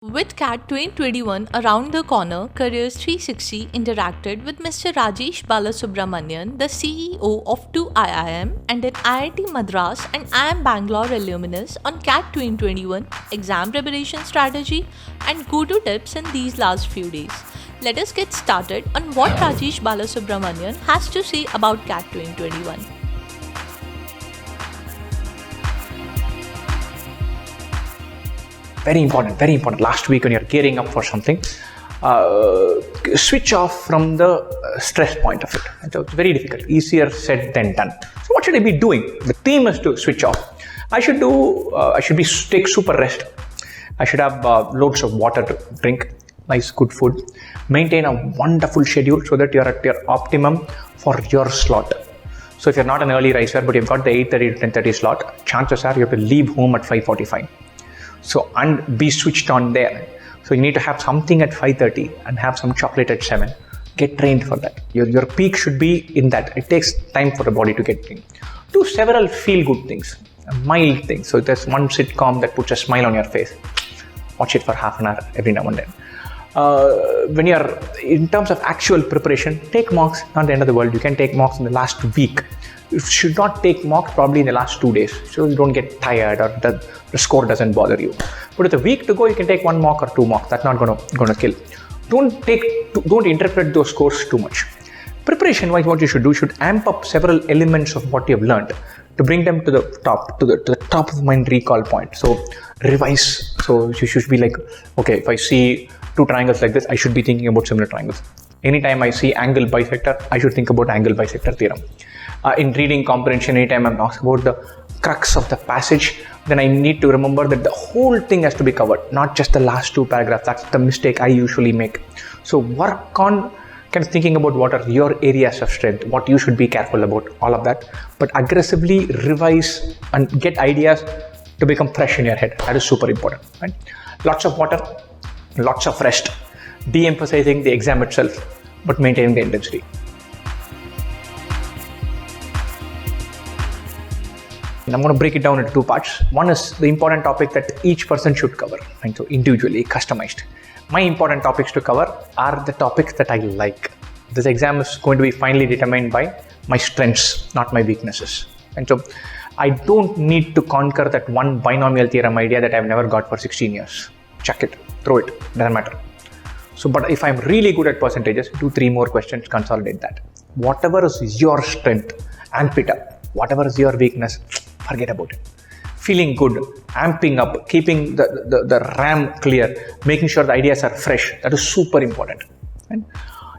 With CAT 2021 around the corner, Careers 360 interacted with Mr. Rajesh Balasubramanian, the CEO of 2IIM and an IIT Madras and IIM Bangalore alumnus on CAT 2021 exam preparation strategy and go-to tips in these last few days. Let us get started on what Rajesh Balasubramanian has to say about CAT 2021. Very important. Last week when you're gearing up for something, switch off from the stress point of it. And so it's very difficult, easier said than done. So what should I be doing? The theme is to switch off. I should take super rest. I should have loads of water to drink, nice good food, maintain a wonderful schedule so that you're at your optimum for your slot. So if you're not an early riser, but you've got the 8:30 to 10:30 slot, chances are you have to leave home at 5:45. So, and be switched on there. So you need to have something at 5:30 and have some chocolate at 7. Get trained for that. Your peak should be in that. It takes time for the body to get trained. Do several feel-good things, mild things. So there's one sitcom that puts a smile on your face. Watch it for half an hour every now and then. When you're in terms of actual preparation, take mocks. Not the end of the world. You can take mocks in the last week. You should not take mocks probably in the last 2 days, so you don't get tired or the score doesn't bother you. But with a week to go, you can take 1 mock or 2 mocks. That's not gonna kill. Don't interpret those scores too much. Preparation wise, what you should do, you should amp up several elements of what you have learned to bring them to the top of mind recall point. So revise. So you should be like, okay, if I see 2 triangles like this, I should be thinking about similar triangles. Anytime I see angle bisector, I should think about angle bisector theorem. In reading comprehension, anytime I'm asked about the crux of the passage, then I need to remember that the whole thing has to be covered, not just the last 2 paragraphs. That's the mistake I usually make. So work on kind of thinking about what are your areas of strength, what you should be careful about, all of that. But aggressively revise and get ideas to become fresh in your head. That is super important. Right? Lots of water, lots of rest, de-emphasizing the exam itself, but maintaining the intensity. I'm going to break it down into 2 parts. One is the important topic that each person should cover, and so individually customized. My important topics to cover are the topics that I like. This exam is going to be finally determined by my strengths, not my weaknesses. And so I don't need to conquer that one binomial theorem idea that I've never got for 16 years. Chuck it, throw it, doesn't matter. So, but if I'm really good at percentages, do 3 more questions, consolidate that. Whatever is your strength, amp it up. Whatever is your weakness, forget about it. Feeling good, amping up, keeping the RAM clear, making sure the ideas are fresh. That is super important. And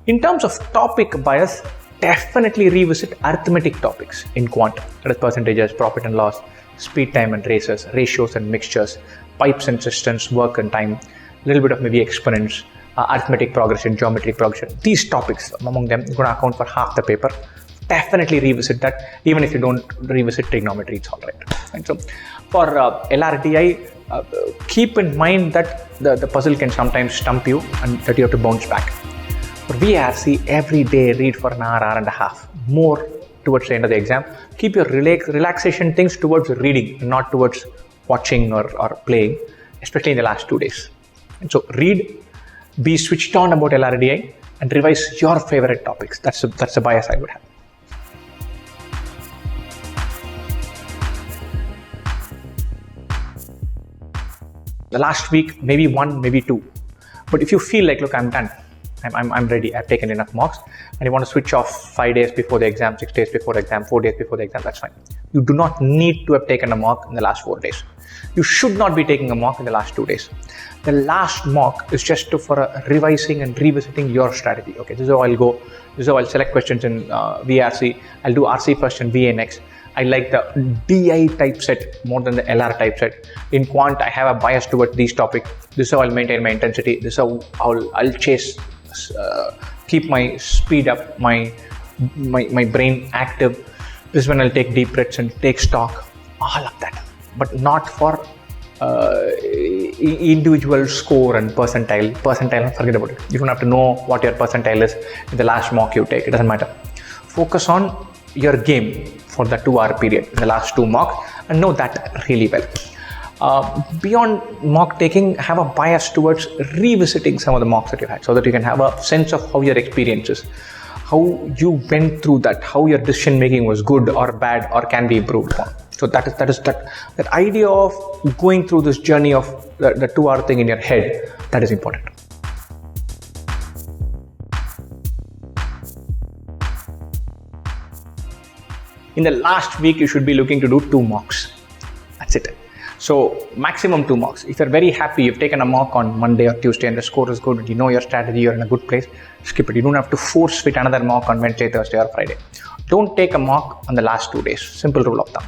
in terms of topic bias, definitely revisit arithmetic topics in quant. That is percentages, profit and loss, speed, time and races, ratios and mixtures, pipes and systems, work and time, a little bit of maybe exponents, arithmetic progression, geometric progression. These topics, among them, are going to account for half the paper. Definitely revisit that. Even if you don't revisit trigonometry, it's all right. And so for LRDI, keep in mind that the puzzle can sometimes stump you and that you have to bounce back. For VRC, every day read for an hour and a half, more towards the end of the exam. Keep your relaxation things towards reading, not towards watching or playing, especially in the last 2 days. And so read, be switched on about LRDI, and revise your favorite topics. That's the bias I would have. The last week, maybe 1, maybe 2. But if you feel like, look, I'm done, I'm ready, I've taken enough mocks, and you want to switch off 5 days before the exam, 6 days before the exam, 4 days before the exam, that's fine. You do not need to have taken a mock in the last 4 days. You should not be taking a mock in the last 2 days. The last mock is just for revising and revisiting your strategy. Okay, this is how I'll go. This is how I'll select questions in VRC. I'll do RC first and VA next. I like the DI type set more than the LR type set. In quant, I have a bias towards these topics. This is how I'll maintain my intensity. This is how I'll chase, keep my speed up, my brain active. This is when I'll take deep breaths and take stock. All of that, but not for individual score and percentile. Percentile, forget about it. You don't have to know what your percentile is in the last mock you take. It doesn't matter. Focus on your game for the 2-hour period in the last 2 mocks and know that really well. Beyond mock taking, have a bias towards revisiting some of the mocks that you had, so that you can have a sense of how your experience is, how you went through that, how your decision making was good or bad or can be improved upon. So that idea of going through this journey of the 2-hour thing in your head, that is important. In the last week, you should be looking to do 2 mocks. That's it. So maximum 2 mocks. If you're very happy, you've taken a mock on Monday or Tuesday and the score is good and you know your strategy, you're in a good place, skip it. You don't have to force fit another mock on Wednesday, Thursday or Friday. Don't take a mock on the last 2 days. Simple rule of thumb.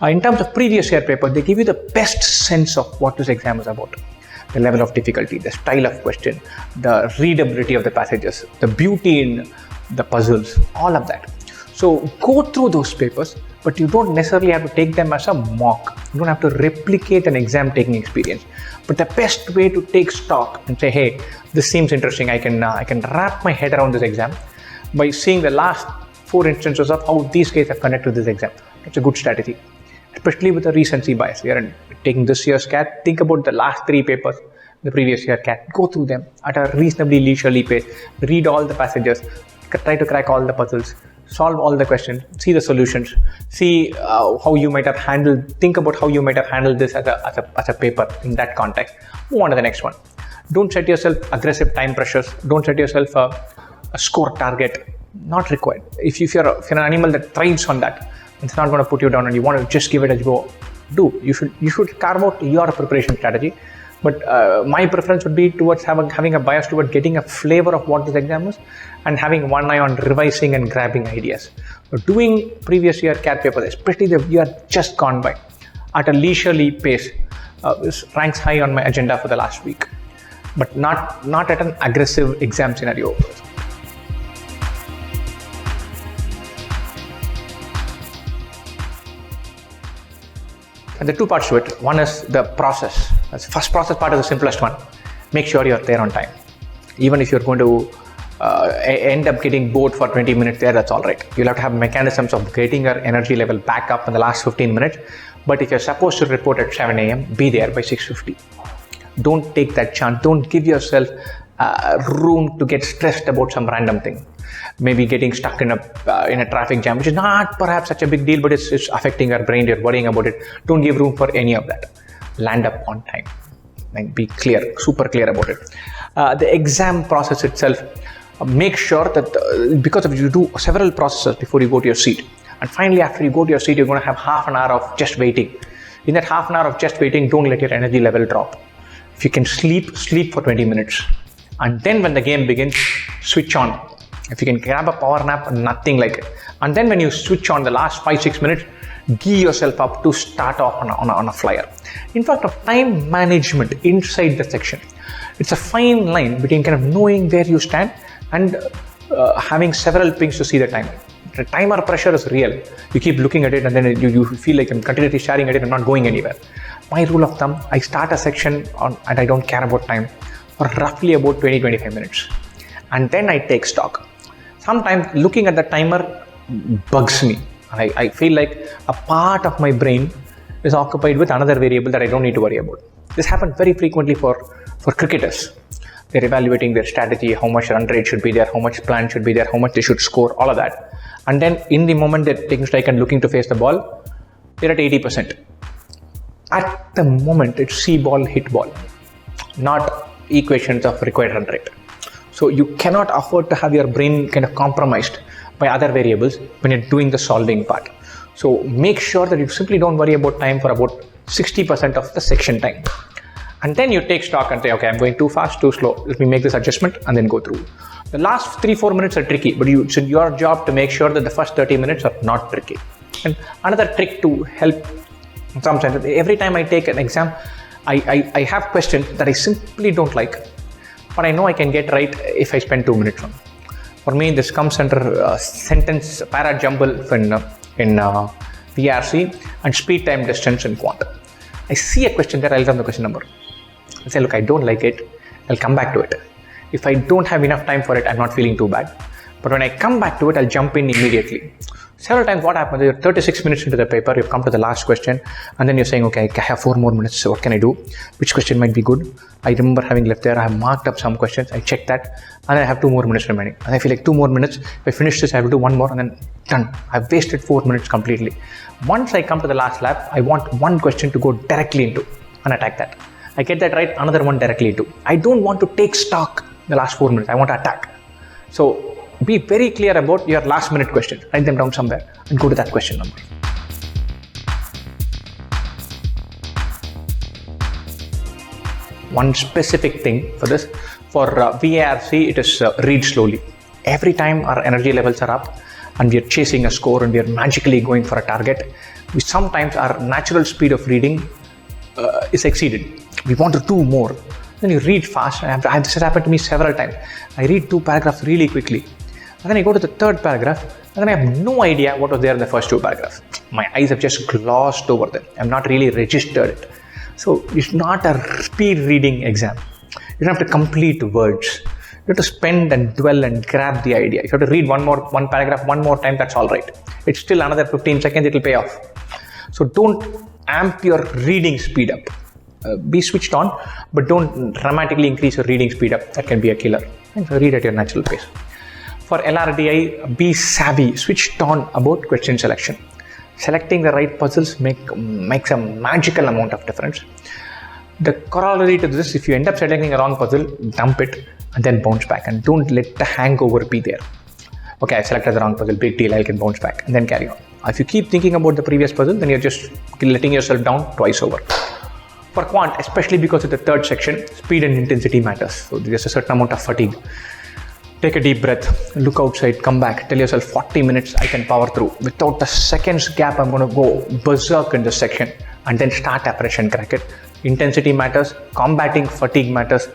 In terms of previous year paper, they give you the best sense of what this exam is about. The level of difficulty, the style of question, the readability of the passages, the beauty in the puzzles, all of that. So go through those papers, but you don't necessarily have to take them as a mock. You don't have to replicate an exam taking experience. But the best way to take stock and say, hey, this seems interesting, I can wrap my head around this exam by seeing the last 4 instances of how these guys have conducted this exam. That's a good strategy, especially with the recency bias. We are taking this year's CAT. Think about the last 3 papers, the previous year CAT. Go through them at a reasonably leisurely pace. Read all the passages. Try to crack all the puzzles. Solve all the questions, see the solutions, see how you might have handled, think about how you might have handled this as a paper in that context. Move on to the next one. Don't set yourself aggressive time pressures. Don't set yourself a score target. Not required. If you're an animal that thrives on that, it's not going to put you down and you want to just give it a go. You should carve out your preparation strategy. But my preference would be towards having a bias towards getting a flavor of what this exam is and having one eye on revising and grabbing ideas. But doing previous year CAT papers, especially the year just gone by, at a leisurely pace, ranks high on my agenda for the last week. But not at an aggressive exam scenario. And the 2 parts to it. One is the process. The first process part is the simplest one. Make sure you're there on time. Even if you're going to end up getting bored for 20 minutes there, that's all right. You'll have to have mechanisms of getting your energy level back up in the last 15 minutes. But if you're supposed to report at 7 a.m., be there by 6:50. Don't take that chance. Don't give yourself room to get stressed about some random thing. Maybe getting stuck in a traffic jam, which is not perhaps such a big deal, but it's affecting your brain. You're worrying about it. Don't give room for any of that. Land up on time and be clear, super clear about it. The exam process itself, make sure that because of you do several processes before you go to your seat. And finally, after you go to your seat, you're going to have half an hour of just waiting. In that half an hour of just waiting, don't let your energy level drop. If you can sleep for 20 minutes. And then when the game begins, switch on. If you can grab a power nap, nothing like it. And then when you switch on the last 5-6 minutes, gear yourself up to start off on a flyer. In fact, of time management inside the section, it's a fine line between kind of knowing where you stand and having several pings to see the timer. The timer pressure is real. You keep looking at it and then you feel like I'm continuously staring at it and not going anywhere. My rule of thumb, I start a section and I don't care about time for roughly about 20-25 minutes. And then I take stock. Sometimes looking at the timer bugs me. I feel like a part of my brain is occupied with another variable that I don't need to worry about. This happens very frequently for cricketers. They're evaluating their strategy, how much run rate should be there, how much plan should be there, how much they should score, all of that. And then in the moment they're taking strike and looking to face the ball, they're at 80%. At the moment, it's see ball, hit ball, not equations of required run rate. So you cannot afford to have your brain kind of compromised by other variables when you're doing the solving part. So make sure that you simply don't worry about time for about 60% of the section time. And then you take stock and say, okay, I'm going too fast, too slow. Let me make this adjustment and then go through. The last 3-4 minutes are tricky, but it's your job to make sure that the first 30 minutes are not tricky. And another trick to help in some sense, every time I take an exam, I have questions that I simply don't like, but I know I can get right if I spend 2 minutes on. For me, this comes under sentence para jumble in VRC and speed, time, distance in quant. I see a question there, I'll run the question number. I say, look, I don't like it. I'll come back to it. If I don't have enough time for it, I'm not feeling too bad. But when I come back to it, I'll jump in immediately. Several times what happens, you're 36 minutes into the paper, you've come to the last question, and then you're saying, okay, I have 4 more minutes, so what can I do? Which question might be good? I remember having left there, I have marked up some questions, I check that, and I have 2 more minutes remaining. And I feel like 2 more minutes, if I finish this, I have to do 1 more, and then done. I've wasted 4 minutes completely. Once I come to the last lap, I want one question to go directly into and attack that. I get that right, another one directly into. I don't want to take stock in the last 4 minutes, I want to attack. So be very clear about your last minute questions. Write them down somewhere and go to that question number. One specific thing for this, for VARC, it is read slowly. Every time our energy levels are up and we are chasing a score and we are magically going for a target, sometimes our natural speed of reading is exceeded. We want to do more. Then you read fast. This has happened to me several times. I read 2 paragraphs really quickly. And then I go to the 3rd paragraph, and then I have no idea what was there in the first 2 paragraphs. My eyes have just glossed over them. I'm not really registered it. So it's not a speed reading exam. You don't have to complete words. You have to spend and dwell and grab the idea. If you have to read one paragraph one more time, that's all right. It's still another 15 seconds, it will pay off. So don't amp your reading speed up. Be switched on, but don't dramatically increase your reading speed up. That can be a killer. And so read at your natural pace. For LRDI, be savvy, switched on about question selection. Selecting the right puzzles makes a magical amount of difference. The corollary to this, if you end up selecting a wrong puzzle, dump it and then bounce back, and don't let the hangover be there. Okay, I selected the wrong puzzle, big deal, I can bounce back, and then carry on. If you keep thinking about the previous puzzle, then you're just letting yourself down twice over. For quant, especially because of the 3rd section, speed and intensity matters. So there's a certain amount of fatigue. Take a deep breath, look outside, come back, tell yourself 40 minutes I can power through. Without a second's gap, I'm going to go berserk in this section and then start afresh and crack it. Intensity matters, combating fatigue matters.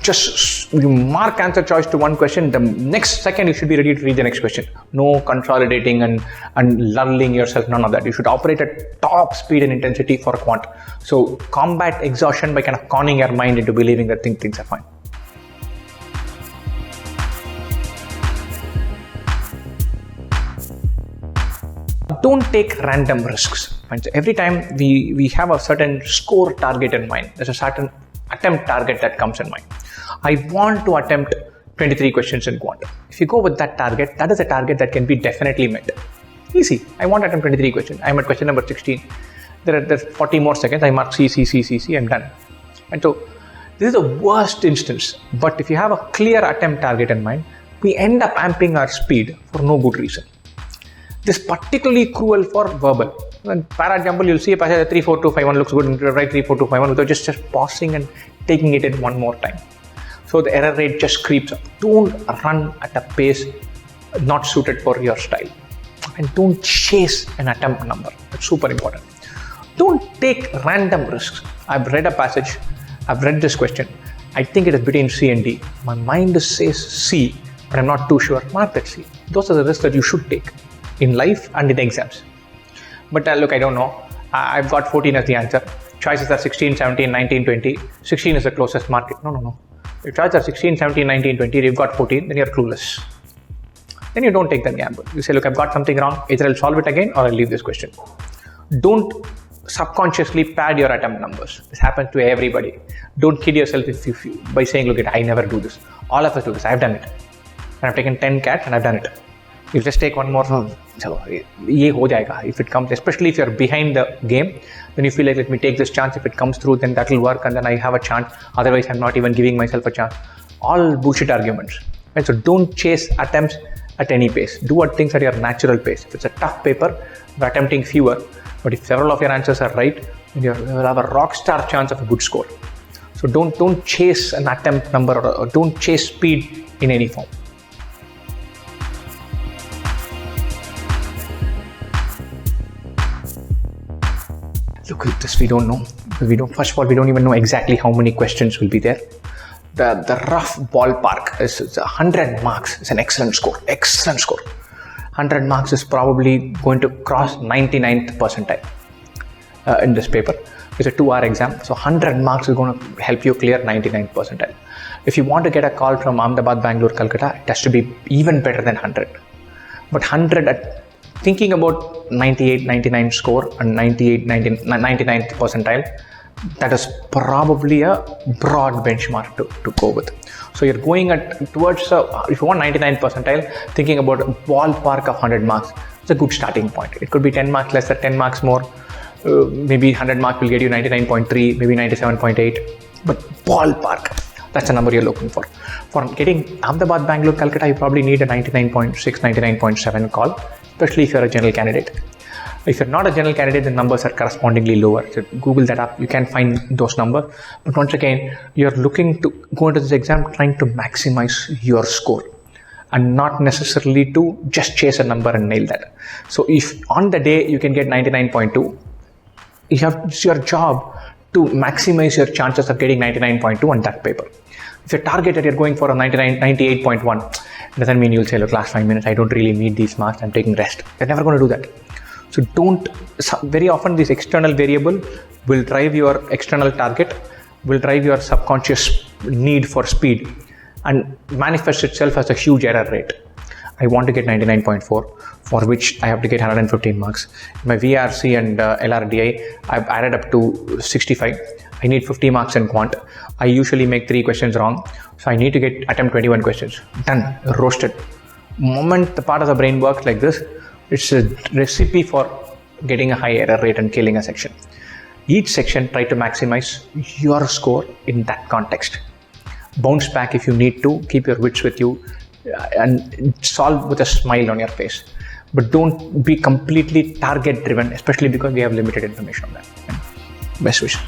Just you mark answer choice to one question, the next second you should be ready to read the next question. No consolidating and lulling yourself, none of that. You should operate at top speed and intensity for quant. So combat exhaustion by kind of conning your mind into believing that things are fine. Don't take random risks. And so every time we have a certain score target in mind, there's a certain attempt target that comes in mind. I want to attempt 23 questions in quant. If you go with that target, that is a target that can be definitely met. Easy. I want to attempt 23 questions. I'm at question number 16. There's 40 more seconds. I mark C, I'm done. And so this is the worst instance. But if you have a clear attempt target in mind, we end up amping our speed for no good reason. This is particularly cruel for verbal. When para example, you'll see a passage 3, 4, 2, 5, 1 looks good, and you write 3, 4, 2, 5, 1 without just pausing and taking it in one more time. So the error rate just creeps up. Don't run at a pace not suited for your style. And don't chase an attempt number. That's super important. Don't take random risks. I've read a passage, I've read this question. I think it is between C and D. My mind says C, but I'm not too sure. Mark that C. Those are the risks that you should take in life and in exams. But look, I don't know. I've got 14 as the answer. Choices are 16, 17, 19, 20. 16 is the closest market. No. If choices are 16, 17, 19, 20, you've got 14, then you're clueless. Then you don't take that gamble. You say, look, I've got something wrong. Either I'll solve it again or I'll leave this question. Don't subconsciously pad your attempt numbers. This happens to everybody. Don't kid yourself by saying, look, I never do this. All of us do this. I've done it. And I've taken 10 cats and I've done it. You just take one more. If it comes, especially if you're behind the game, then you feel like, let me take this chance. If it comes through, then that will work and then I have a chance. Otherwise, I'm not even giving myself a chance. All bullshit arguments. Right? So don't chase attempts at any pace. Do things at your natural pace. If it's a tough paper, you're attempting fewer. But if several of your answers are right, then you will have a rock star chance of a good score. So don't chase an attempt number or don't chase speed in any form. Look, this we don't know. First of all, we don't even know exactly how many questions will be there. The rough ballpark is 100 marks. It's an excellent score. 100 marks is probably going to cross 99th percentile in this paper. It's a 2-hour exam, so 100 marks is going to help you clear 99 percentile. If you want to get a call from Ahmedabad, Bangalore, Calcutta, it has to be even better than 100. But 100 at thinking about 98, 99 score and 98, 99th percentile, that is probably a broad benchmark to go with. So you're going towards, if you want 99 percentile, thinking about a ballpark of 100 marks, it's a good starting point. It could be 10 marks less or 10 marks more. Maybe 100 marks will get you 99.3, maybe 97.8, but ballpark, that's the number you're looking for. For getting Ahmedabad, Bangalore, Calcutta, you probably need a 99.6, 99.7 call, especially if you're a general candidate. If you're not a general candidate, the numbers are correspondingly lower. So Google that up, you can find those numbers. But once again, you're looking to go into this exam trying to maximize your score and not necessarily to just chase a number and nail that. So if on the day you can get 99.2, it's your job to maximize your chances of getting 99.2 on that paper. If your target that you're going for a 98.1, doesn't mean you'll say, look, last 5 minutes, I don't really need these marks, I'm taking rest. You're never going to do that. So very often this external variable will drive your external target, will drive your subconscious need for speed and manifest itself as a huge error rate. I want to get 99.4, for which I have to get 115 marks. My VRC and LRDI, I've added up to 65. I need 50 marks in quant. I usually make 3 questions wrong. So I need to attempt 21 questions. Done, roasted. Moment the part of the brain works like this, it's a recipe for getting a high error rate and killing a section. Each section, try to maximize your score in that context. Bounce back if you need to, keep your wits with you, and solve with a smile on your face. But don't be completely target driven, especially because we have limited information on that. Best wishes.